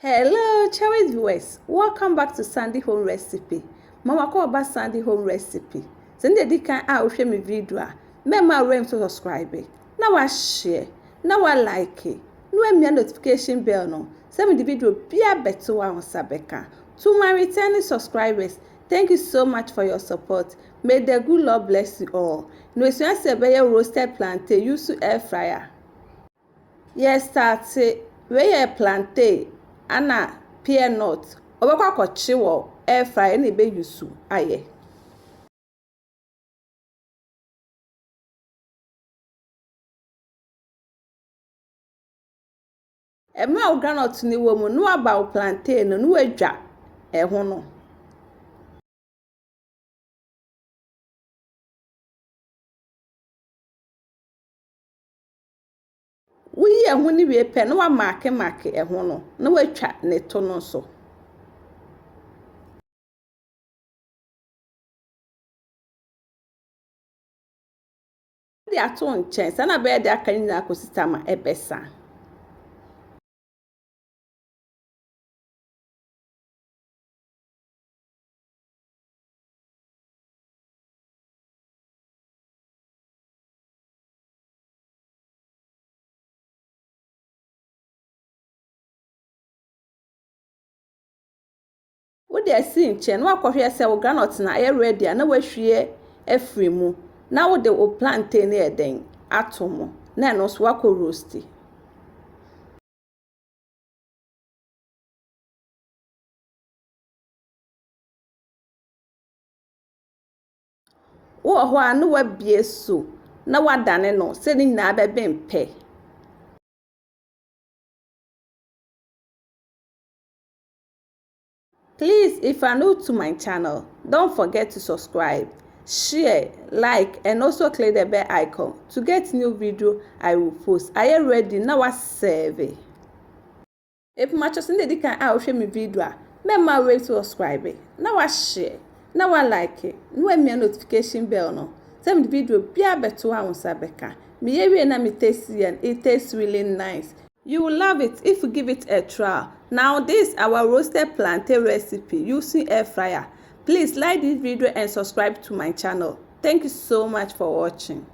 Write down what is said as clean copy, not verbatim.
Hello, Cherries viewers. Welcome back to Sandy Home Recipe. Mama call about Sandy Home Recipe. Send the dikan a share my video. Remember to subscribe. Now I share. Now I like it. No me notification bell no. Send me the video be a better one on Sabeka. To my returning subscribers, thank you so much for your support. May the good Lord bless you all. No, it's just a roasted plantain use air fryer. Yes, start where plantain. Ana peanut obekwa akọchi wo air fryer na ebe yusu aye ema o granite ni wo mu no aba o plantain no wadwa eho no wuyi eho ni we pe no wa make eho no na watwa ne to no so di ato nchen sa na be de aka nyina akositama ebesa wo de asi nchen no akọhwe se wo granite na air ready na wahwie afiri mu na wo de o plantain na eden atomo na no so akọ roasti wo ho a no wabie so na wadane no se ni na bebe mpe. Please, if you are new to my channel, don't forget to subscribe, share, like, and also click the bell icon to get new video I will post. Are you ready? Now I serve. If you just need to I will share my video. Remember way to subscribe. Now I share. Now I like it. No me notification bell no. Send the video be a better one on Sabeka. Me every na me taste and it tastes really nice. You will love it if you give it a try. Now this is our roasted plantain recipe using air fryer. Please like this video and subscribe to my channel. Thank you so much for watching.